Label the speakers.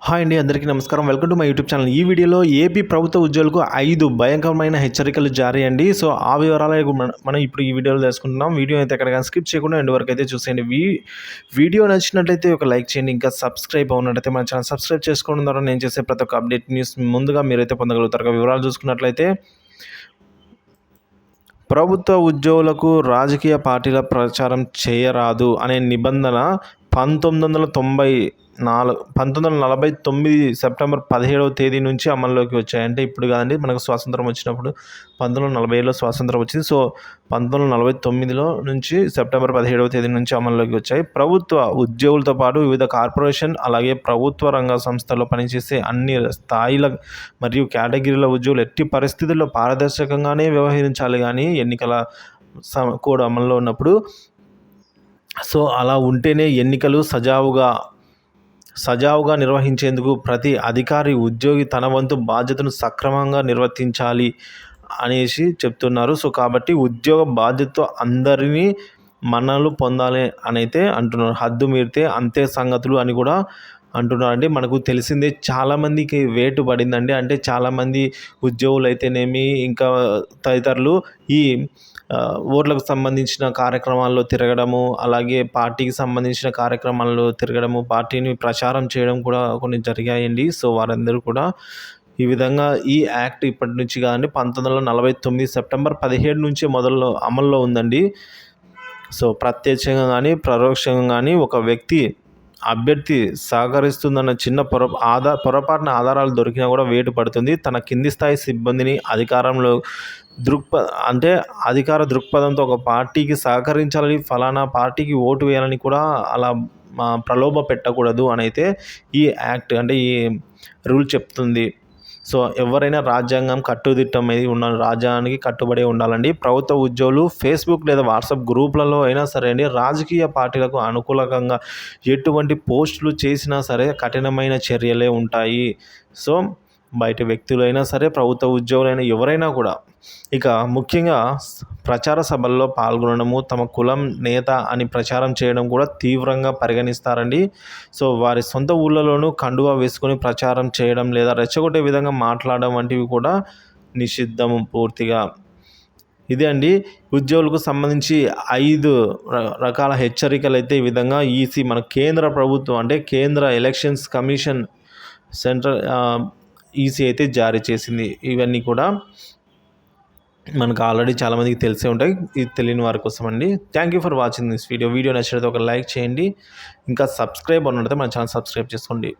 Speaker 1: Hi అండి, అందరికీ నమస్కారం. Welcome to my YouTube channel. ఈ వీడియోలో ఏపీ ప్రభుత్వ ఉద్యోగులకు 5 భయంకరమైన హెచ్చరికలు జారీ అండి. సో ఆ వివరాలు మనం ఇప్పుడు ఈ వీడియోలో తెలుసుకుంటున్నాం. వీడియో అయితే ఎక్కడ స్కిప్ చేయకుండా ఎండ్ వరకు అయితే చూసేయండి. వీడియో నచ్చినట్లయితే ఒక లైక్ చేయండి. ఇంకా సబ్స్క్రైబ్ అవునట్లయితే మన ఛానల్ సబ్స్క్రైబ్ చేసుకోవడం ద్వారా నేను చేసే ప్రతి ఒక్క అప్డేట్ న్యూస్ ముందుగా మీరైతే పొందగలుగుతారు. వివరాలు చూసుకున్నట్లయితే ప్రభుత్వ ఉద్యోగులకు రాజకీయ పార్టీల ప్రచారం చేయరాదు అనే నిబంధన 1949 సెప్టెంబర్ 17వ తేదీ నుంచి అమల్లోకి వచ్చాయి. అంటే ఇప్పుడు కాదండి, మనకు స్వాతంత్రం వచ్చినప్పుడు 1947లో స్వాతంత్రం వచ్చింది. సో 1949లో నుంచి సెప్టెంబర్ 17వ తేదీ నుంచి అమల్లోకి వచ్చాయి. ప్రభుత్వ ఉద్యోగులతో పాటు వివిధ కార్పొరేషన్ అలాగే ప్రభుత్వ రంగ సంస్థల్లో పనిచేసే అన్ని స్థాయిల మరియు కేటగిరీల ఉద్యోగులు ఎట్టి పరిస్థితుల్లో పారదర్శకంగానే వ్యవహరించాలి. కానీ ఎన్నికల కోడ్ అమల్లో ఉన్నప్పుడు సో అలా ఉంటేనే ఎన్నికలు సజావుగా నిర్వహించేందుకు ప్రతి అధికారి ఉద్యోగి తన వంతు బాధ్యతను సక్రమంగా నిర్వర్తించాలి అనేసి చెప్తున్నారు. సో కాబట్టి ఉద్యోగ బాధ్యతతో అందరినీ మన్ననలు పొందాలి అని అయితే అంటున్నారు. హద్దు మీరితే అంతే సంగతులు అని కూడా అంటున్నారండి. మనకు తెలిసిందే, చాలామందికి వేటు పడిందండి. అంటే చాలామంది ఉద్యోగులు అయితేనేమి ఇంకా తదితరులు ఈ ఓట్లకు సంబంధించిన కార్యక్రమాల్లో తిరగడము, అలాగే పార్టీకి సంబంధించిన కార్యక్రమాల్లో తిరగడము, పార్టీని ప్రచారం చేయడం కూడా కొన్ని జరిగాయండి. సో వారందరూ కూడా ఈ విధంగా ఈ యాక్ట్ ఇప్పటి నుంచి కాదండి, 1949 సెప్టెంబర్ 17 నుంచి అమల్లో ఉందండి. సో ప్రత్యక్షంగా కానీ పరోక్షంగా కానీ ఒక వ్యక్తి అభ్యర్థి సహకరిస్తుందన్న చిన్న పొరపాటున ఆధారాలు దొరికినా కూడా వేటు పడుతుంది. తన కింది స్థాయి సిబ్బందిని అధికార దృక్పథంతో ఒక పార్టీకి సహకరించాలని, ఫలానా పార్టీకి ఓటు వేయాలని కూడా అలా ప్రలోభ పెట్టకూడదు అని అయితే ఈ యాక్ట్ అంటే ఈ రూల్ చెప్తుంది. సో ఎవరైనా రాజ్యాంగం కట్టుదిట్టం మీద రాజ్యాంగానికి కట్టుబడి ఉండాలండి. ప్రభుత్వ ఉద్యోగులు ఫేస్బుక్ లేదా వాట్సాప్ గ్రూపులలో అయినా సరే అండి, రాజకీయ పార్టీలకు అనుకూలంగా ఎటువంటి పోస్టులు చేసినా సరే కఠినమైన చర్యలే ఉంటాయి. సో బయట వ్యక్తులైనా సరే, ప్రభుత్వ ఉద్యోగులైనా ఎవరైనా కూడా ఇక ముఖ్యంగా ప్రచార సభల్లో పాల్గొనడము, తమ కులం నేత అని ప్రచారం చేయడం కూడా తీవ్రంగా పరిగణిస్తారండి. సో వారి సొంత ఊళ్ళలోనూ కండువా వేసుకొని ప్రచారం చేయడం లేదా రెచ్చగొట్టే విధంగా మాట్లాడడం వంటివి కూడా నిషిద్ధము పూర్తిగా. ఇదే అండి ఉద్యోగులకు సంబంధించి 5 రకాల హెచ్చరికలు అయితే ఈ విధంగా మన కేంద్ర ప్రభుత్వం అంటే కేంద్ర ఎలక్షన్స్ కమిషన్ సెంట్రల్ అయితే జారీ చేసింది. ఇవన్నీ కూడా మనకు ఆల్రెడీ చాలామందికి తెలిసే ఉంటాయి. ఇది తెలియని వారి కోసం అండి. Thank you for watching this video. నచ్చినట్లయితే ఒక లైక్ చేయండి. ఇంకా సబ్స్క్రైబ్ అన్నట్లయితే మన ఛానల్ సబ్స్క్రైబ్ చేసుకోండి.